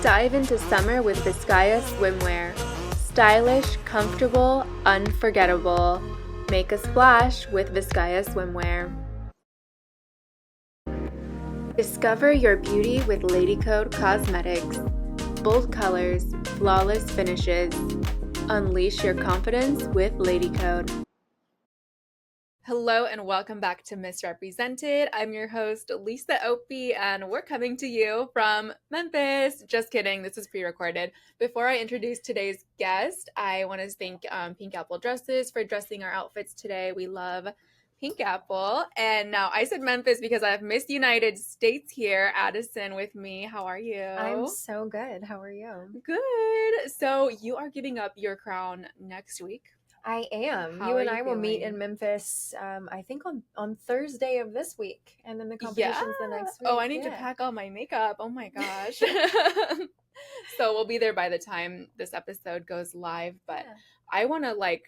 Dive into summer with Vizcaya swimwear. Stylish, comfortable, unforgettable. Make a splash with Vizcaya swimwear. Discover your beauty with Lady Code Cosmetics. Bold colors, flawless finishes. Unleash your confidence with Lady Code. Hello and welcome back to Misrepresented. I'm your host, Lisa Opie, and we're coming to you from Memphis. Just kidding, this is pre-recorded. Before I introduce today's guest, I want to thank Pink Apple Dresses for dressing our outfits today. We love Pink Apple. And now I said Memphis because I have Miss United States here, Addison, with me. How are you? I'm so good. How are you? Good. So you are giving up your crown next week. I am. You and I will meet in Memphis, I think on Thursday of this week, and then the competition's the next week. Oh, I need to pack all my makeup. Oh my gosh. So we'll be there by the time this episode goes live, but I want to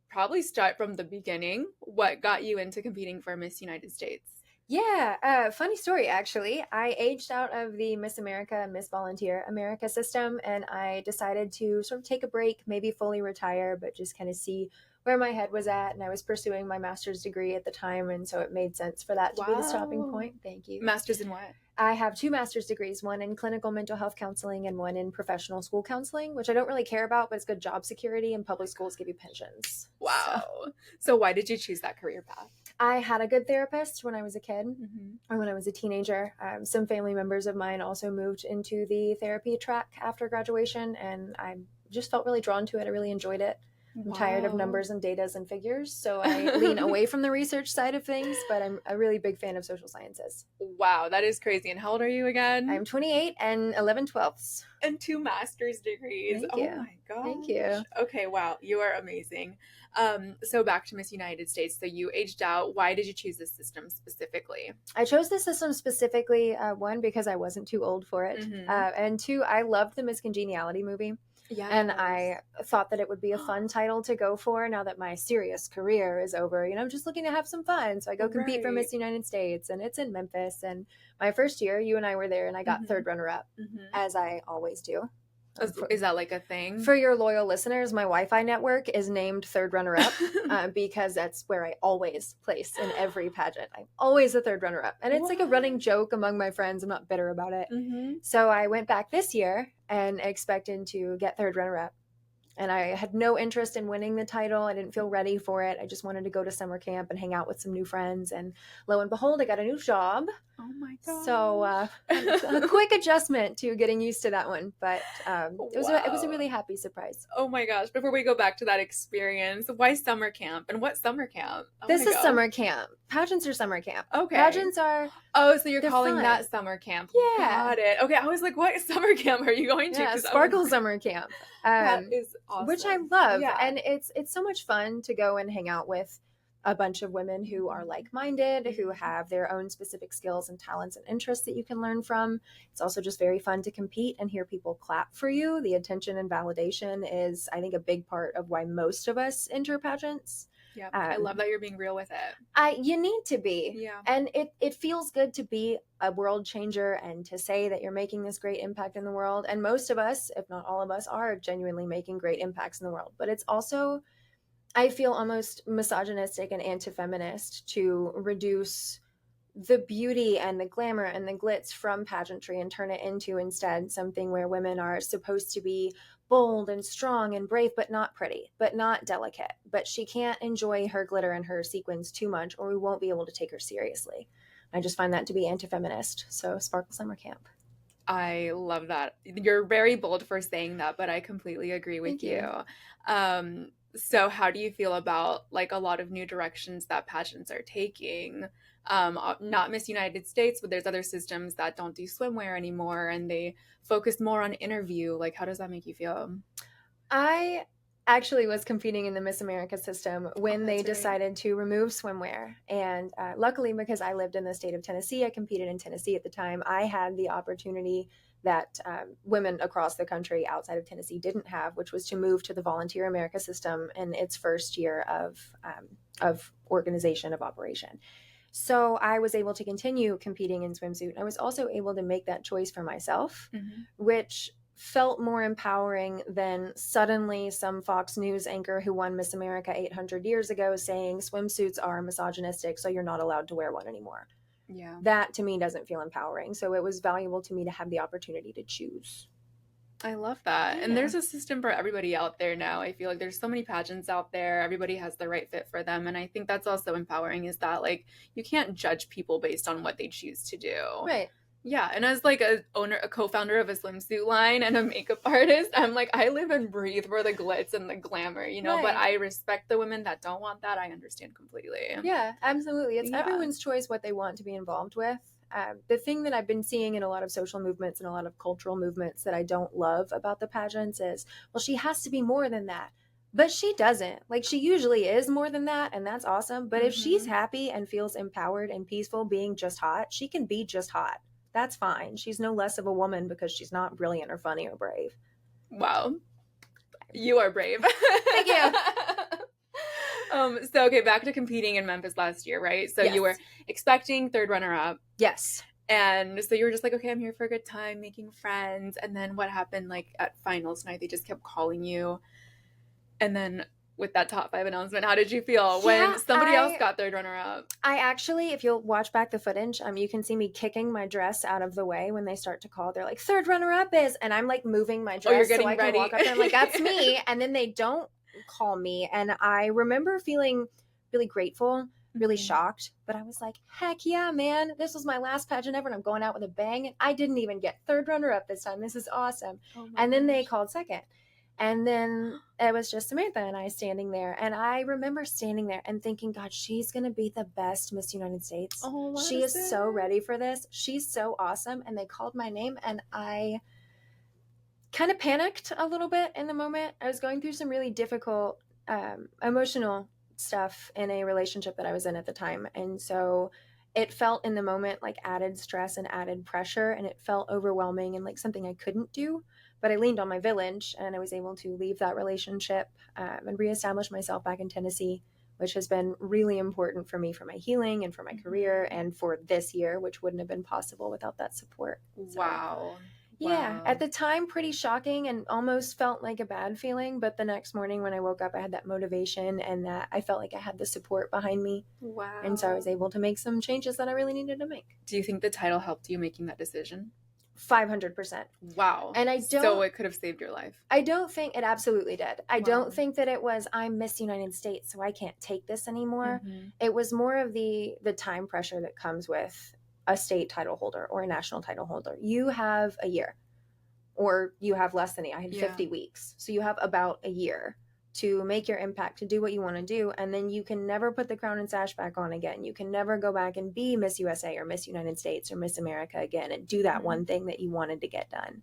probably start from the beginning. What got you into competing for Miss United States? Yeah, funny story, actually. I aged out of the Miss America, Miss Volunteer America system, and I decided to sort of take a break, maybe fully retire, but just kind of see where my head was at. And I was pursuing my master's degree at the time, and so it made sense for that to be the stopping point. Thank you. Master's in what? I have 2 master's degrees, one in clinical mental health counseling and one in professional school counseling, which I don't really care about, but it's good job security, and public schools give you pensions. Wow. So why did you choose that career path? I had a good therapist when I was a kid, or when I was a teenager. Some family members of mine also moved into the therapy track after graduation, and I just felt really drawn to it. I really enjoyed it. I'm tired of numbers and datas and figures, so I lean away from the research side of things, but I'm a really big fan of social sciences. Wow, that is crazy. And how old are you again? I'm 28 and 11/12. And 2 master's degrees. Thank you. Oh my gosh. Thank you. Okay, wow, you are amazing. So back to Miss United States. So you aged out. Why did you choose this system specifically? I chose this system specifically, one, because I wasn't too old for it, and 2, I loved the Miss Congeniality movie. Yeah, and I thought that it would be a fun title to go for now that my serious career is over. I'm just looking to have some fun. So I go compete for Miss United States, and it's in Memphis. And my first year, you and I were there, and I got third runner-up, as I always do. Is that like a thing? For your loyal listeners, my Wi-Fi network is named third runner-up because that's where I always place in every pageant. I'm always the third runner-up. And it's like a running joke among my friends. I'm not bitter about it. So I went back this year and expected to get third runner-up. And I had no interest in winning the title. I didn't feel ready for it. I just wanted to go to summer camp and hang out with some new friends. And lo and behold, I got a new job. Oh my god! So a quick adjustment to getting used to that one, but it was a really happy surprise. Oh my gosh! Before we go back to that experience, why summer camp and what summer camp? This is summer camp. Pageants are summer camp. Okay. Pageants are. Oh, so you're calling fun. that summer camp? Yeah. Got it. Okay, I was like, what summer camp are you going to? Yeah, Sparkle Summer Camp. That is awesome. Which I love, and it's so much fun to go and hang out with a bunch of women who are like-minded, who have their own specific skills and talents and interests that you can learn from. It's also just very fun to compete and hear people clap for you. The attention and validation is, I think, a big part of why most of us enter pageants. Yeah, I love that you're being real with it. You need to be. Yeah. And it feels good to be a world changer and to say that you're making this great impact in the world. And most of us, if not all of us, are genuinely making great impacts in the world. But it's also, I feel, almost misogynistic and anti-feminist to reduce the beauty and the glamour and the glitz from pageantry and turn it into instead something where women are supposed to be bold and strong and brave, but not pretty, but not delicate. But she can't enjoy her glitter and her sequins too much, or we won't be able to take her seriously. I just find that to be anti-feminist. So Sparkle Summer Camp. I love that. You're very bold for saying that, but I completely agree with Thank you. So how do you feel about a lot of new directions that pageants are taking? Not Miss United States, but there's other systems that don't do swimwear anymore and they focus more on interview. How does that make you feel? I actually was competing in the Miss America system when they decided to remove swimwear. And luckily, because I lived in the state of Tennessee, I competed in Tennessee at the time. I had the opportunity that women across the country outside of Tennessee didn't have, which was to move to the Volunteer America system in its first year of organization of operation. So I was able to continue competing in swimsuit. I was also able to make that choice for myself, which felt more empowering than suddenly some Fox News anchor who won Miss America 800 years ago saying swimsuits are misogynistic, so you're not allowed to wear one anymore. Yeah. That to me doesn't feel empowering. So it was valuable to me to have the opportunity to choose. I love that. And Yeah. there's a system for everybody out there now. I feel like there's so many pageants out there. Everybody has the right fit for them. And I think that's also empowering is that like you can't judge people based on what they choose to do. Right. Yeah, and as like a co-founder of a swimsuit line and a makeup artist, I'm like I live and breathe for the glitz and the glamour, you know, but Right. I respect the women that don't want that. I understand completely. Yeah, absolutely. It's Yeah. everyone's choice what they want to be involved with. The thing that I've been seeing in a lot of social movements and a lot of cultural movements that I don't love about the pageants is, well, she has to be more than that. But she doesn't. Like, she usually is more than that, and that's awesome. But if she's happy and feels empowered and peaceful being just hot, she can be just hot. That's fine. She's no less of a woman because she's not brilliant or funny or brave. Wow. You are brave. Thank you. So okay, back to competing in Memphis last year, right? So Yes. you were expecting third runner up. Yes. And so you were just like, okay, I'm here for a good time, making friends. And then what happened like at finals night? They just kept calling you. And then with that top 5 announcement, how did you feel when somebody else got third runner up? I actually, if you'll watch back the footage, you can see me kicking my dress out of the way when they start to call. They're like, third runner up is, and I'm like moving my dress you're getting so I ready. can walk up there. I'm like, that's me. And then they don't call me. And I remember feeling really grateful, really shocked, but I was like, heck yeah, man, this was my last pageant ever and I'm going out with a bang. And I didn't even get third runner up this time. This is awesome. And then they called second. And then it was just Samantha and I standing there. And I remember standing there and thinking, God, she's going to be the best Miss United States. Oh, she is so ready for this. She's so awesome. And they called my name and I kind of panicked a little bit in the moment. I was going through some really difficult emotional stuff in a relationship that I was in at the time. And so it felt in the moment like added stress and added pressure, and it felt overwhelming and like something I couldn't do. But I leaned on my village and I was able to leave that relationship and reestablish myself back in Tennessee, which has been really important for me for my healing and for my career and for this year, which wouldn't have been possible without that support. So, wow. Yeah, at the time, pretty shocking and almost felt like a bad feeling. But the next morning when I woke up, I had that motivation and that I felt like I had the support behind me. Wow. And so I was able to make some changes that I really needed to make. Do you think the title helped you making that decision? 500%. Wow. And I don't. So it could have saved your life. I don't think it absolutely did. I don't think that it was, I'm Miss United States, so I can't take this anymore. It was more of the time pressure that comes with a state title holder or a national title holder. You have a year, or you have less than I had 50 weeks. So you have about a year to make your impact, to do what you want to do. And then you can never put the crown and sash back on again. You can never go back and be Miss USA or Miss United States or Miss America again and do that one thing that you wanted to get done.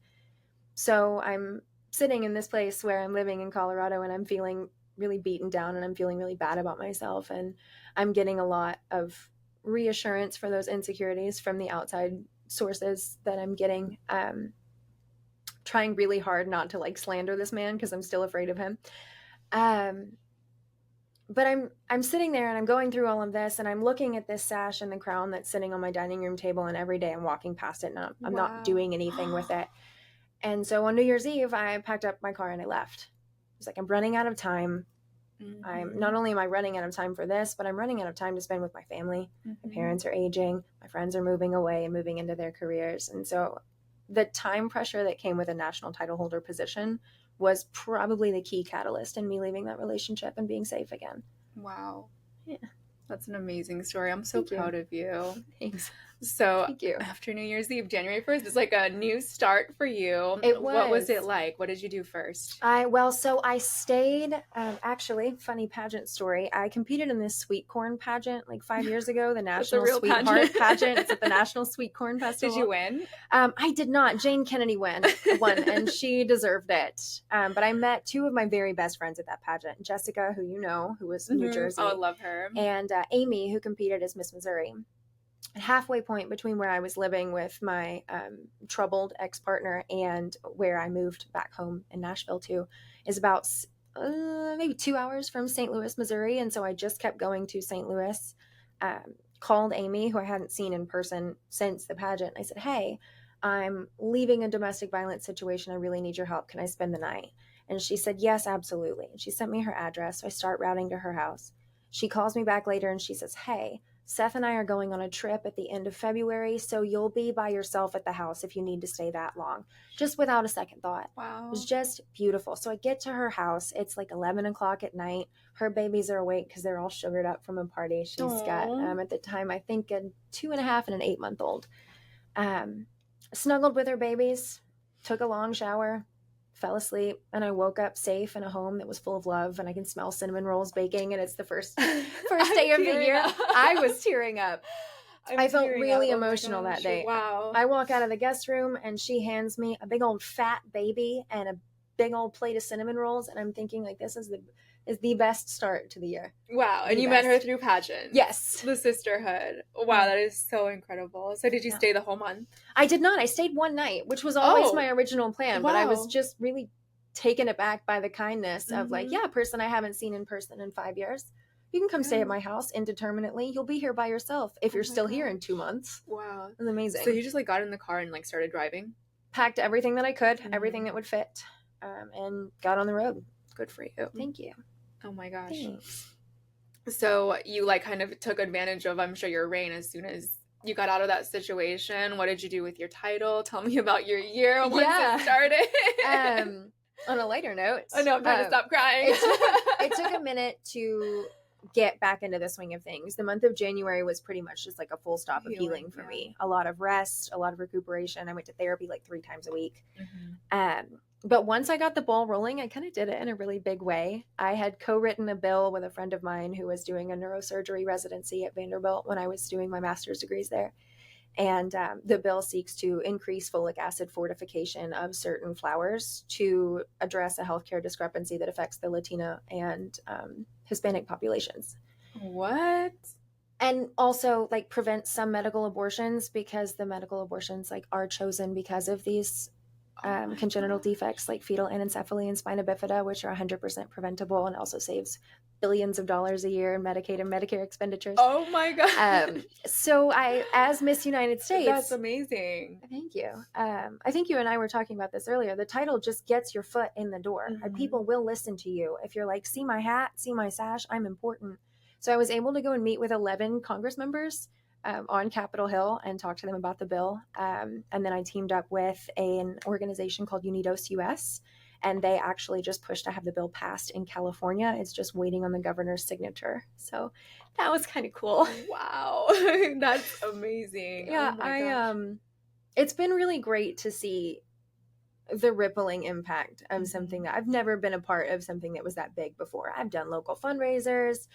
So I'm sitting in this place where I'm living in Colorado and I'm feeling really beaten down and I'm feeling really bad about myself. And I'm getting a lot of reassurance for those insecurities from the outside sources that I'm getting. Trying really hard not to like slander this man because I'm still afraid of him. But I'm sitting there and I'm going through all of this and I'm looking at this sash and the crown that's sitting on my dining room table, and every day I'm walking past it and I'm not doing anything with it. And so on New Year's Eve, I packed up my car and I left. I was like, I'm running out of time. I'm not only am I running out of time for this, but I'm running out of time to spend with my family. My parents are aging. My friends are moving away and moving into their careers. And so the time pressure that came with a national title holder position was probably the key catalyst in me leaving that relationship and being safe again. Wow. Yeah. That's an amazing story. I'm so proud of you. Thanks. So Thank you. After New Year's Eve, January 1st, it's like a new start for you. It was. What was it like? What did you do first? So I stayed, actually, funny pageant story. I competed in this sweet corn pageant like 5 years ago, the National Sweetheart Pageant. It's at the National Sweet Corn Festival. Did you win? I did not. Jane Kennedy won, and she deserved it. But I met two of my very best friends at that pageant. Jessica, who you know, who was New Jersey. Oh, I love her. And Amy, who competed as Miss Missouri. Halfway point between where I was living with my troubled ex-partner and where I moved back home in Nashville to is about maybe 2 hours from St. Louis, Missouri. And so I just kept going to St. Louis, called Amy, who I hadn't seen in person since the pageant. I said, hey, I'm leaving a domestic violence situation. I really need your help. Can I spend the night? And she said, yes, absolutely. And she sent me her address. So I start routing to her house. She calls me back later and she says, hey, Seth and I are going on a trip at the end of February, so you'll be by yourself at the house if you need to stay that long. Just without a second thought. It Wow. was just beautiful. So I get to her house. It's like 11 o'clock at night. Her babies are awake because they're all sugared up from a party. She's got, at the time, I think a 2.5 and an 8-month-old. Snuggled with her babies, took a long shower, fell asleep, and I woke up safe in a home that was full of love, and I can smell cinnamon rolls baking, and it's the first day of the year. I was tearing up. I felt really emotional that day. Wow. I walk out of the guest room, and she hands me a big old fat baby and a big old plate of cinnamon rolls, and I'm thinking, like, this is the best start to the year. Wow. And you met her through pageants. Yes. The sisterhood. Wow, that is so incredible. So did you stay the whole month? I did not. I stayed one night, which was always my original plan, but I was just really taken aback by the kindness of like, a person I haven't seen in person in 5 years. You can come stay at my house indeterminately. You'll be here by yourself if you're still here in 2 months. Wow. It was amazing. So you just like got in the car and like started driving? Packed everything that I could, everything that would fit, and got on the road. Good for you. Thank you. Oh my gosh. Thanks. So you like kind of took advantage of, I'm sure, your reign as soon as you got out of that situation. What did you do with your title? Tell me about your year once it started. On a lighter note. I know, I'm trying to stop crying. It took a minute to get back into the swing of things. The month of January was pretty much just like a full stop of healing for me. A lot of rest, a lot of recuperation. I went to therapy like 3 times a week. But once I got the ball rolling, I kind of did it in a really big way. I had co-written a bill with a friend of mine who was doing a neurosurgery residency at Vanderbilt when I was doing my master's degrees there. And the bill seeks to increase folic acid fortification of certain flowers to address a healthcare discrepancy that affects the Latina and Hispanic populations. What? And also like prevent some medical abortions, because the medical abortions like are chosen because of these congenital defects like fetal anencephaly and spina bifida, which are 100% preventable and also saves billions of dollars a year in Medicaid and Medicare expenditures. Oh my God. So I, as Miss United States. That's amazing. Thank you. I think you and I were talking about this earlier. The title just gets your foot in the door. People will listen to you. If you're like, see my hat, see my sash, I'm important. So I was able to go and meet with 11 Congress members on Capitol Hill and talk to them about the bill. And then I teamed up with an organization called Unidos US, and they actually just pushed to have the bill passed in California. It's just waiting on the governor's signature. So that was kind of cool. Wow. That's amazing. Yeah, oh it's been really great to see the rippling impact of something that I've never been a part of, something that was that big before. I've done local fundraisers.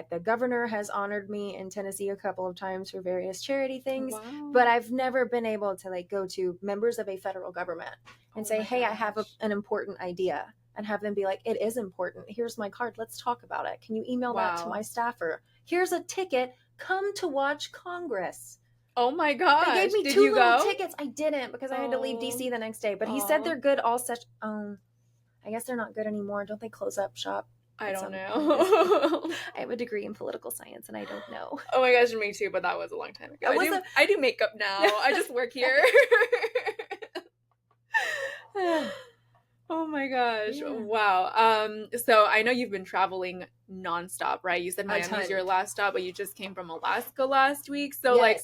The governor has honored me in Tennessee a couple of times for various charity things, but I've never been able to like go to members of a federal government and say, hey, I have an important idea, and have them be like, it is important. Here's my card. Let's talk about it. Can you email that to my staffer? Here's a ticket. Come to watch Congress. Oh my gosh. They gave me 2 little tickets. I didn't, because I had to leave DC the next day, but he said they're good all such. I guess they're not good anymore. Don't they close up shop? I don't know. I have a degree in political science and I don't know. Oh my gosh, me too, but that was a long time ago. I do makeup now. I just work here. Oh my gosh. Yeah. Wow. So I know you've been traveling nonstop, right? You said Miami's your last stop, but you just came from Alaska last week. So like,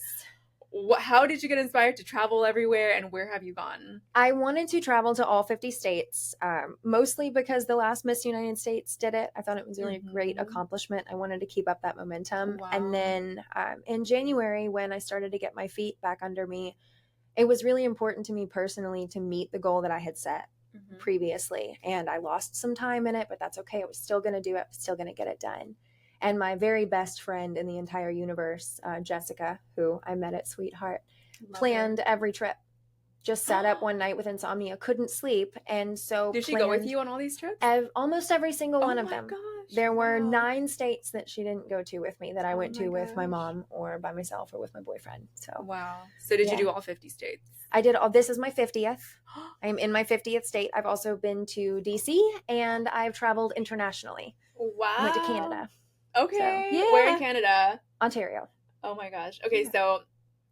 how did you get inspired to travel everywhere, and where have you gone? I wanted to travel to all 50 states, mostly because the last Miss United States did it. I thought it was really a great accomplishment. I wanted to keep up that momentum. Wow. And then in January, when I started to get my feet back under me, it was really important to me personally to meet the goal that I had set previously. And I lost some time in it, but that's okay. I was still going to do it, still going to get it done. And my very best friend in the entire universe, Jessica, who I met at Sweetheart, planned every trip. Just sat up one night with insomnia, couldn't sleep. And so did she go with you on all these trips? Almost every single one of them. Gosh, there were 9 states that she didn't go to with me that I went to with my mom or by myself or with my boyfriend. So wow. So did you do all 50 states? I did all. This is my 50th. I'm in my 50th state. I've also been to DC, and I've traveled internationally. Wow. I went to Canada. Okay. So, where in Canada? Ontario. Oh my gosh. Okay, so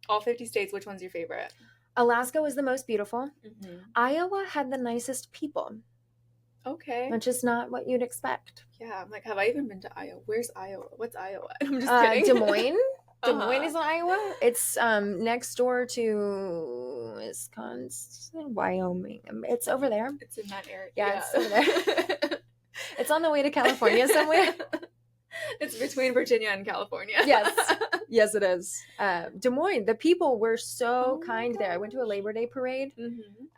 all 50 states, which one's your favorite? Alaska was the most beautiful. Mm-hmm. Iowa had the nicest people, Okay. which is not what you'd expect. Yeah, I'm like, have I even been to Iowa? Where's Iowa? What's Iowa? I'm just kidding. Des Moines. Des Uh-huh. Moines is in Iowa. It's next door to Wisconsin, Wyoming. It's over there. It's in that area. Yeah, it's over there. It's on the way to California somewhere. It's between Virginia and California. Yes, it is. Des Moines, the people were so kind there. I went to a Labor Day parade,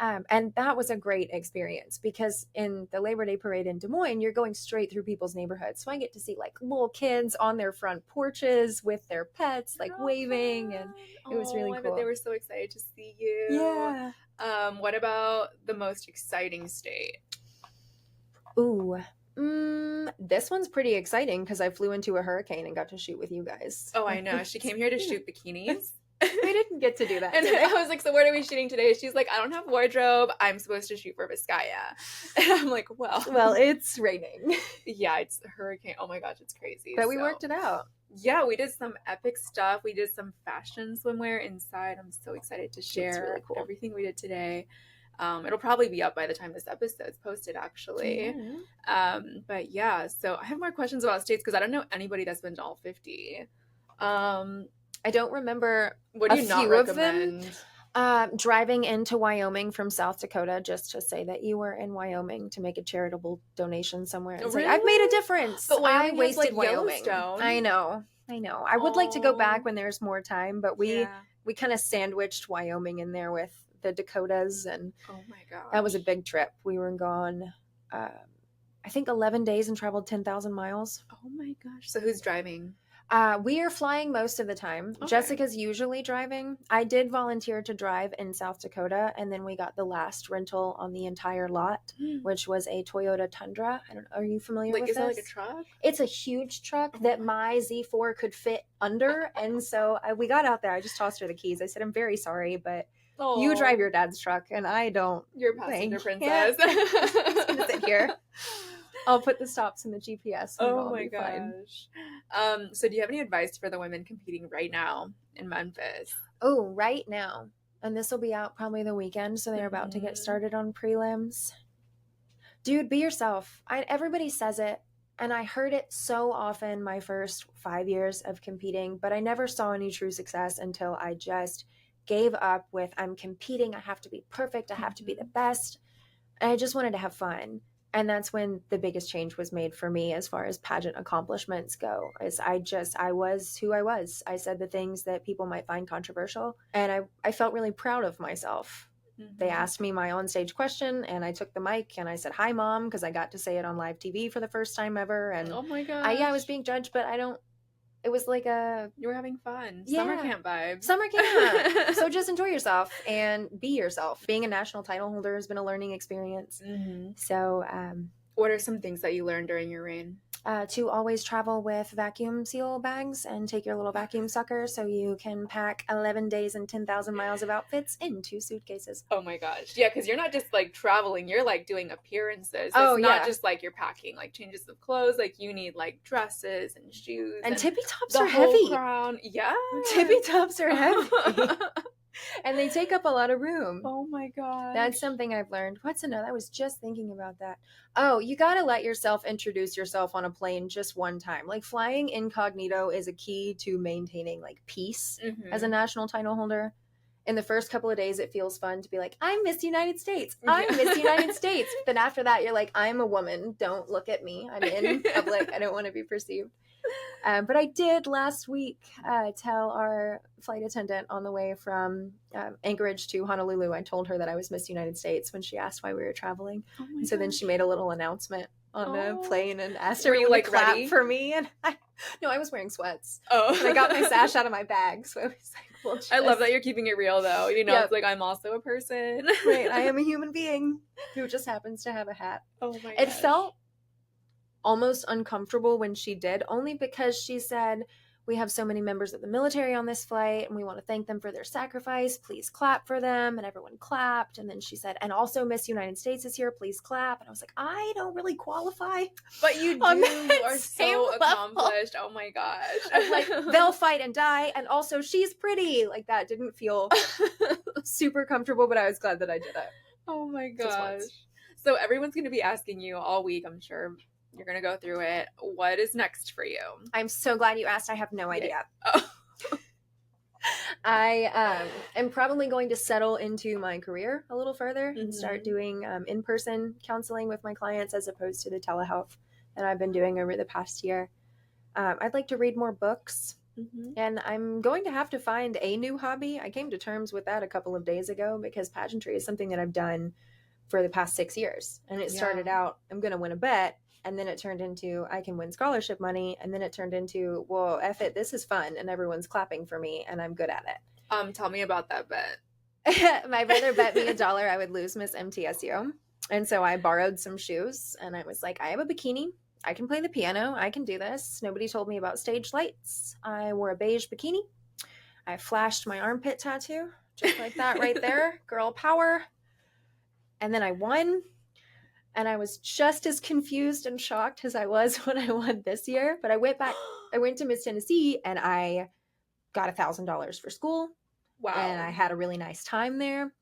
and that was a great experience because in the Labor Day parade in Des Moines, you're going straight through people's neighborhoods. So I get to see like little kids on their front porches with their pets, like waving, and it was really cool. I bet they were so excited to see you. Yeah. What about the most exciting state? Ooh. This one's pretty exciting because I flew into a hurricane and got to shoot with you guys. Oh, I know. She came here to shoot bikinis. We didn't get to do that. And I was like, so what are we shooting today? She's like, I don't have wardrobe. I'm supposed to shoot for Vizcaya. And I'm like, well, it's raining. Yeah, it's a hurricane. Oh my gosh, it's crazy. But we worked it out. Yeah, we did some epic stuff. We did some fashion swimwear inside. I'm so excited to share really cool. everything we did today. It'll probably be up by the time this episode's posted, actually. But yeah, so I have more questions about states because I don't know anybody that's been to all 50. I don't remember what do you not recommend? Driving into Wyoming from South Dakota just to say that you were in Wyoming to make a charitable donation somewhere. It's really? I've made a difference. But Wyoming I wasted Wyoming. I know. I would like to go back when there's more time, but we kind of sandwiched Wyoming in there with the Dakotas, and oh my god, that was a big trip. We were gone I think 11 days and traveled 10,000 miles. Oh my gosh. So who's driving? We are flying most of the time. Okay. Jessica's usually driving. I did volunteer to drive in South Dakota, and then we got the last rental on the entire lot, which was a Toyota Tundra. I don't know. Are you familiar with this? Is it like a truck? It's a huge truck that my Z4 could fit under, and so we got out there. I just tossed her the keys. I said, I'm very sorry, but you drive your dad's truck, and I don't. You're passenger princess. I'm just going to sit here. I'll put the stops in the GPS. Oh my gosh. So do you have any advice for the women competing right now in Memphis? Oh, right now. And this will be out probably the weekend, so they're about to get started on prelims. Dude, be yourself. Everybody says it, and I heard it so often my first 5 years of competing, but I never saw any true success until I just gave up with, I'm competing, I have to be perfect, I have to be the best. And I just wanted to have fun. And that's when the biggest change was made for me as far as pageant accomplishments go. Is I was who I was. I said the things that people might find controversial, and I felt really proud of myself. They asked me my onstage question, and I took the mic and I said, "Hi, Mom," because I got to say it on live TV for the first time ever. And oh my gosh, I was being judged, but it was like you were having fun. Summer camp vibes. Summer camp. So just enjoy yourself and be yourself. Being a national title holder has been a learning experience. So what are some things that you learned during your reign? To always travel with vacuum seal bags and take your little vacuum sucker so you can pack 11 days and 10,000 miles of outfits in 2 suitcases. Oh my gosh. Yeah, because you're not just like traveling, you're like doing appearances. So it's not just like you're packing like changes of clothes. Like you need like dresses and shoes. And tippy tops are heavy. Crown. Yeah. Tippy tops are heavy. And they take up a lot of room. Oh my god. That's something I've learned. What's another? I was just thinking about that. Oh, you got to let yourself introduce yourself on a plane just one time. Like flying incognito is a key to maintaining like peace as a national title holder. In the first couple of days, it feels fun to be like, I'm Miss United States. I'm Miss United States. Then after that, you're like, I'm a woman. Don't look at me. I'm in public. I don't want to be perceived. But I did last week tell our flight attendant on the way from Anchorage to Honolulu, I told her that I was Miss United States when she asked why we were traveling. And so then she made a little announcement on the plane and asked her you like to clap ready for me. And I was wearing sweats. Oh. And I got my sash out of my bag. So I was like, well, just... I love that you're keeping it real though. You know, It's like I'm also a person. Right. I am a human being who just happens to have a hat. Oh my gosh. It felt almost uncomfortable when she did, only because she said, we have so many members of the military on this flight and we want to thank them for their sacrifice. Please clap for them. And everyone clapped. And then she said, and also Miss United States is here. Please clap. And I was like, I don't really qualify. But you do. You are so accomplished. Oh my gosh. I was like, they'll fight and die. And also she's pretty. Like that didn't feel super comfortable, but I was glad that I did it. Oh my Just gosh. once. So everyone's going to be asking you all week, I'm sure. You're going to go through it. What is next for you? I'm so glad you asked. I have no idea. Oh. I am probably going to settle into my career a little further and start doing in-person counseling with my clients as opposed to the telehealth that I've been doing over the past year. I'd like to read more books, and I'm going to have to find a new hobby. I came to terms with that a couple of days ago because pageantry is something that I've done for the past 6 years. And it started out, I'm going to win a bet. And then it turned into, I can win scholarship money. And then it turned into, well, F it, this is fun. And everyone's clapping for me and I'm good at it. Tell me about that bet. My brother bet me $1 I would lose Miss MTSU. And so I borrowed some shoes and I was like, I have a bikini. I can play the piano. I can do this. Nobody told me about stage lights. I wore a beige bikini. I flashed my armpit tattoo, just like that right there. Girl power. And then I won. And I was just as confused and shocked as I was when I won this year. But I went to Miss Tennessee and I got $1,000 for school. Wow. And I had a really nice time there.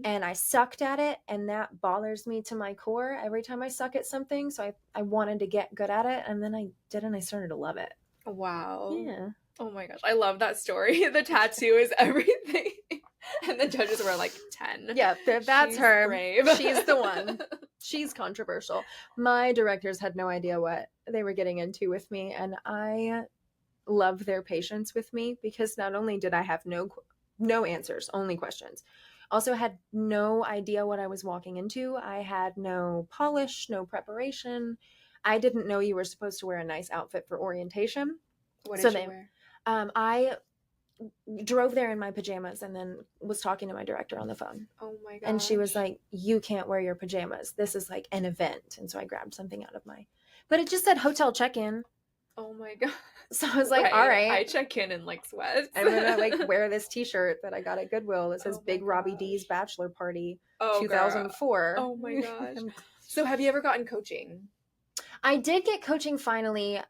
And I sucked at it. And that bothers me to my core every time I suck at something. So I wanted to get good at it. And then I did, and I started to love it. Wow. Yeah. Oh my gosh. I love that story. The tattoo is everything. And the judges were like 10. Yeah, that's She's her. brave. She's the one. She's controversial. My directors had no idea what they were getting into with me. And I love their patience with me because not only did I have no answers, only questions, also had no idea what I was walking into. I had no polish, no preparation. I didn't know you were supposed to wear a nice outfit for orientation. What did you wear? I drove there in my pajamas and then was talking to my director on the phone. Oh my god. And she was like, you can't wear your pajamas. This is like an event. And so I grabbed something out of but it just said hotel check-in. Oh my god. So I was like, all right. I check in like sweats. I'm gonna like wear this t-shirt that I got at Goodwill that says Big Robbie D's bachelor party 2004. Girl. Oh my gosh. So have you ever gotten coaching? I did get coaching finally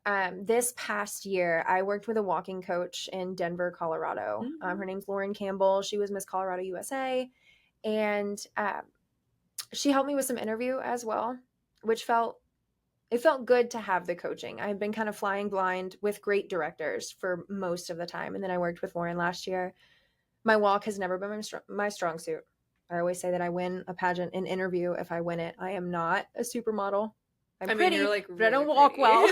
this past year. I worked with a walking coach in Denver, Colorado. Her name's Lauren Campbell. She was Miss Colorado USA. And she helped me with some interview as well, which felt good to have the coaching. I've been kind of flying blind with great directors for most of the time. And then I worked with Lauren last year. My walk has never been my strong suit. I always say that I win a pageant, an interview if I win it. I am not a supermodel. I'm pretty, you're like, but really I don't walk well.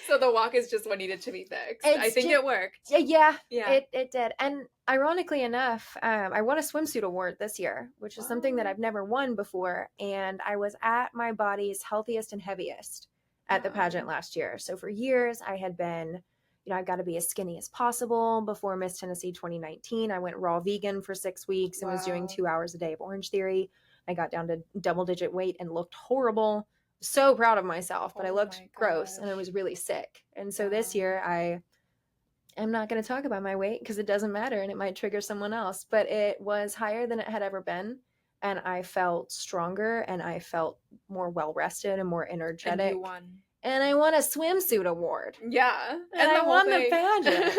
So the walk is just what needed to be fixed. I think it worked. Yeah. It did. And ironically enough, I won a swimsuit award this year, which is something that I've never won before. And I was at my body's healthiest and heaviest at the pageant last year. So for years I had been, I've got to be as skinny as possible. Before Miss Tennessee 2019, I went raw vegan for 6 weeks and was doing 2 hours a day of Orange Theory. I got down to double-digit weight and looked horrible. So proud of myself, but I looked gross and I was really sick. And so this year I'm not going to talk about my weight because it doesn't matter and it might trigger someone else, but it was higher than it had ever been. And I felt stronger and I felt more well-rested and more energetic. And you won. And I won a swimsuit award. Yeah. And I won the pageant.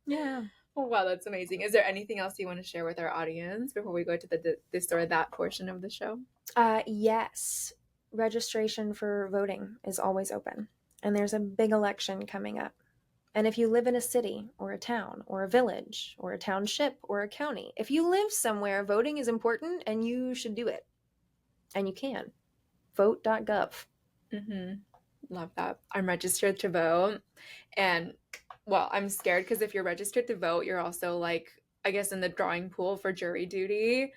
Yeah. Oh, wow, that's amazing. Is there anything else you want to share with our audience before we go to this or that portion of the show? Yes. Registration for voting is always open. And there's a big election coming up. And if you live in a city or a town or a village or a township or a county, if you live somewhere, voting is important and you should do it. And you can. Vote.gov. Love that. I'm registered to vote. And well, I'm scared because if you're registered to vote, you're also like, I guess, in the drawing pool for jury duty.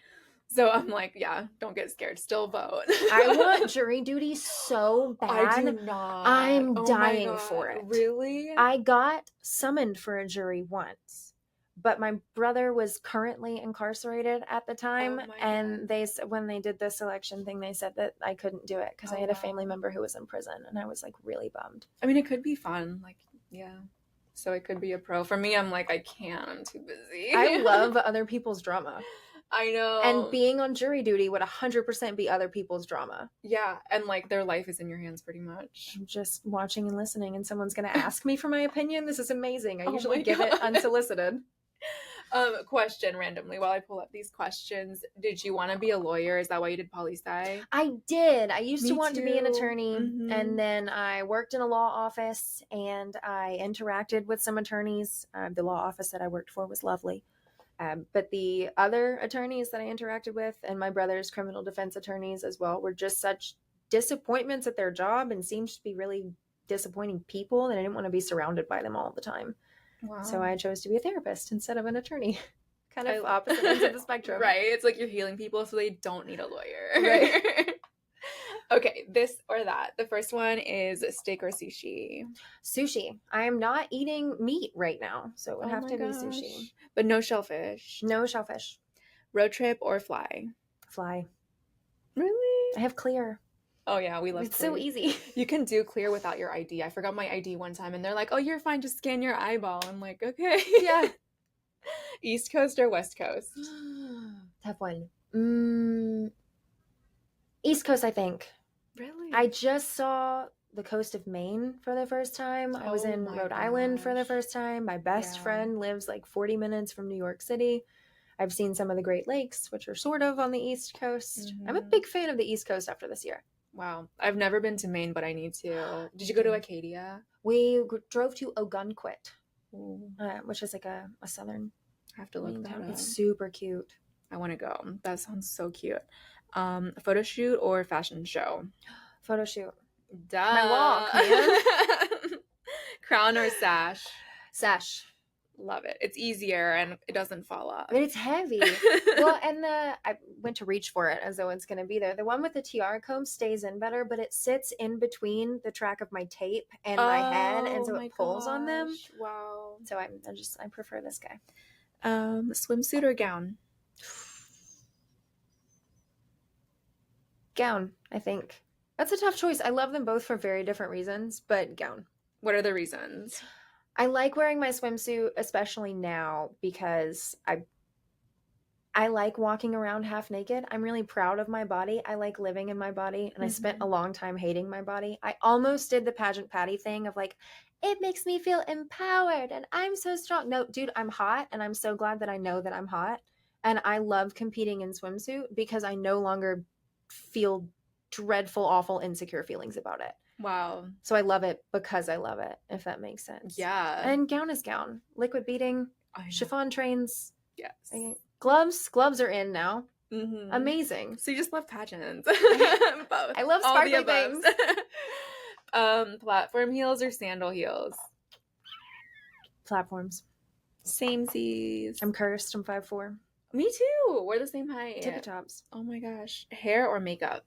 So I'm like, yeah, don't get scared. Still vote. I want jury duty so bad. I do not. I'm dying for it. Really? I got summoned for a jury once, but my brother was currently incarcerated at the time. And when they did this election thing, they said that I couldn't do it because I had a family member who was in prison. And I was like really bummed. I mean, it could be fun. Like, yeah. So it could be a pro. For me, I'm like, I can't. I'm too busy. I love other people's drama. I know. And being on jury duty would 100% be other people's drama. Yeah. And like their life is in your hands pretty much. I'm just watching and listening and someone's going to ask me for my opinion. This is amazing. I usually give it unsolicited. Question randomly while I pull up these questions. Did you want to be a lawyer? Is that why you did poli-sci? I did. I used to Me want to be an too. attorney, Mhm. and then I worked in a law office, and I interacted with some attorneys. The law office that I worked for was lovely. But the other attorneys that I interacted with, and my brother's criminal defense attorneys as well, were just such disappointments at their job and seemed to be really disappointing people that I didn't want to be surrounded by them all the time. So Wow. I chose to be a therapist instead of an attorney. Kind of I- opposite ends of the spectrum. Right. It's like you're healing people so they don't need a lawyer. Right. Okay, this or that. The first one is steak or sushi. Sushi. I am not eating meat right now, so it would have my to be gosh. sushi. But no shellfish. No shellfish. Road trip or fly? Fly. Really? I have Clear. Oh yeah, we love It's Clear. so easy. You can do Clear without your ID. I forgot my ID one time and they're like, "Oh, you're fine, just scan your eyeball." I'm like, "Okay." Yeah. East Coast or West Coast? Tough one. East Coast, I think. Really? I just saw the coast of Maine for the first time. I was Oh in my Rhode Island for the gosh. first time. My best Yeah. friend lives like 40 minutes from New York City. I've seen some of the Great Lakes, which are sort of on the East Coast. I'm a Mhm. big fan of the East Coast after this year. Wow. I've never been to Maine, but I need to. Did you go to Acadia? We drove to Ogunquit, Ooh, which is like a southern I have to look Maine that town. up. It's super cute. I want to go. That sounds so cute. Photo shoot or fashion show? Photo shoot. Duh. My walk, man. Crown or sash? Sash. Love it. It's easier and it doesn't fall off. But it's heavy. Well, and I went to reach for it as though it's going to be there. The one with the tiara comb stays in better, but it sits in between the track of my tape and my head, and so my it pulls on them. gosh. Wow. So I prefer this guy. Swimsuit or gown? Gown, I think. That's a tough choice. I love them both for very different reasons, but gown. What are the reasons? I like wearing my swimsuit, especially now, because I like walking around half naked. I'm really proud of my body. I like living in my body, and I spent a long time hating my body. I almost did the pageant Patty thing of like, it makes me feel empowered and I'm so strong. No, dude, I'm hot, and I'm so glad that I know that I'm hot. And I love competing in swimsuit because I no longer feel dreadful, awful, insecure feelings about it. Wow. So I love it because I love it, if that makes sense. Yeah. And gown is gown. Liquid beading, chiffon trains. Yes. Gloves are in now. Mm-hmm. Amazing. So you just love pageants. Both. I love sparkly things. Platform heels or sandal heels? Platforms. Samesies. I'm cursed. I'm 5'4". Me too. We're the same height. Tippy tops. Oh my gosh. Hair or makeup?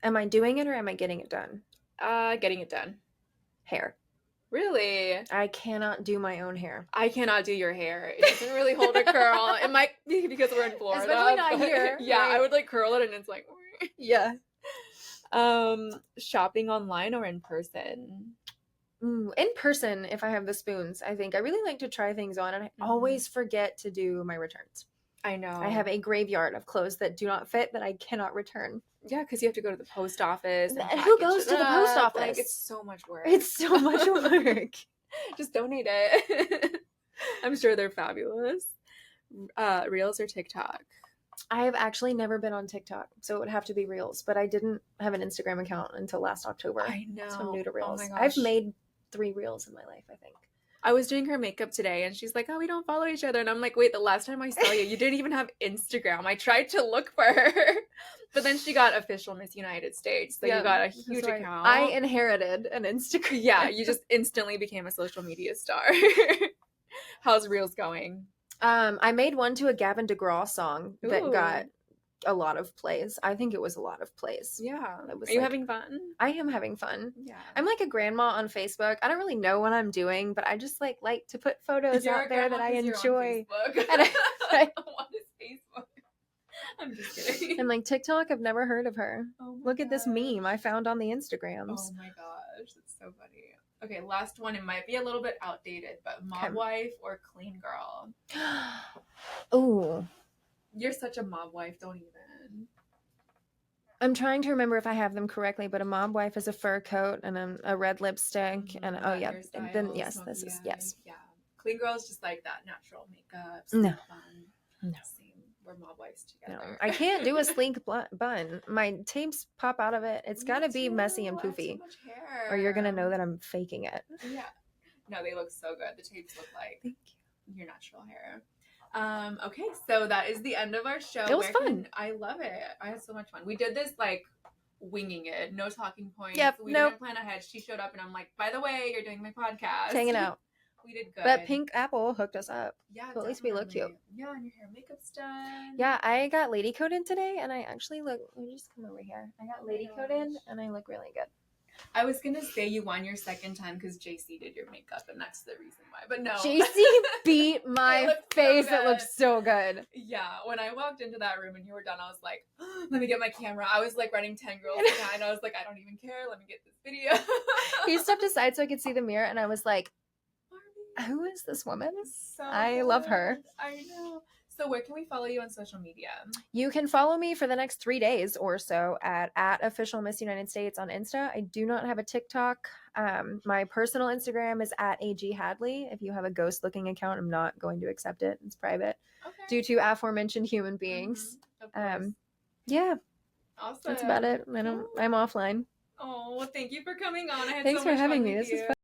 Am I doing it or am I getting it done? Getting it done. Hair. Really? I cannot do my own hair. I cannot do your hair. It doesn't really hold a curl. It might be because we're in Florida. Especially not here. Yeah, right? I would like curl it and it's like yeah. Shopping online or in person? In person, if I have the spoons, I think. I really like to try things on, and I always forget to do my returns. I know. I have a graveyard of clothes that do not fit that I cannot return. Yeah, because you have to go to the post office. And who goes to the post office? Like, it's so much work. It's so much work. Just donate it. I'm sure they're fabulous. Reels or TikTok? I have actually never been on TikTok, so it would have to be Reels, but I didn't have an Instagram account until last October. I know. So I'm new to Reels. Oh my gosh. I've made 3 Reels in my life, I think. I was doing her makeup today and she's like, "Oh, we don't follow each other." And I'm like, "Wait, the last time I saw you, you didn't even have Instagram." I tried to look for her. But then she got official Miss United States. So you got a huge account. I inherited an Instagram. Yeah, you just instantly became a social media star. How's Reels going? I made one to a Gavin DeGraw song that Ooh. got a lot of plays. I think it was a lot of plays. Yeah. Was Are you having fun? I am having fun. Yeah. I'm like a grandma on Facebook. I don't really know what I'm doing, but I just like to put photos out there that I enjoy. And what is Facebook? I'm just kidding. And like TikTok, I've never heard of her. Oh Look at this meme I found on the Instagrams. Oh my gosh, that's so funny. Okay, last one. It might be a little bit outdated, but mob wife or clean girl? Ooh. You're such a mob wife, don't even. I'm trying to remember if I have them correctly, but a mob wife is a fur coat and a red lipstick and yes. Yeah. Clean girls just like that natural makeup, No. fun. No. Same. We're mob wives No, together. I can't do a sleek bun. My tapes pop out of it. It's got to be messy and I have poofy, so much hair. or you're gonna know that I'm faking it. Yeah. No, they look so good. The tapes look like Thank you. your natural hair. Okay, so that is the end of our show. It was fun. I love it. I had so much fun. We did this like winging it, no talking points. Yep, We nope. didn't plan ahead. She showed up and I'm like, by the way, you're doing my podcast. Hanging out. We did good. But Pink Apple hooked us up. Yeah, so at least we look cute. Yeah, and your hair and makeup's done. Yeah, I got lady coated today, and I actually look. Let me just come over here. I got lady coated, and I look really good. I was gonna say you won your second time because JC did your makeup, and that's the reason why. But no, JC beat my face. It looked so good. Yeah, when I walked into that room and you were done, I was like, oh, "Let me get my camera." I was like running 10 girls behind. I was like, "I don't even care. Let me get this video." He stepped aside so I could see the mirror, and I was like, "Who is this woman?" So I love her. I know. So where can we follow you on social media? You can follow me for the next 3 days or so at official Miss United States on Insta. I do not have a TikTok. My personal Instagram is at AG Hadley. If you have a ghost looking account, I'm not going to accept it. It's private due to aforementioned human beings. Yeah. Awesome. That's about it. I'm offline. Oh, well, thank you for coming on. I had Thanks so much for having fun me. with This is you. fun.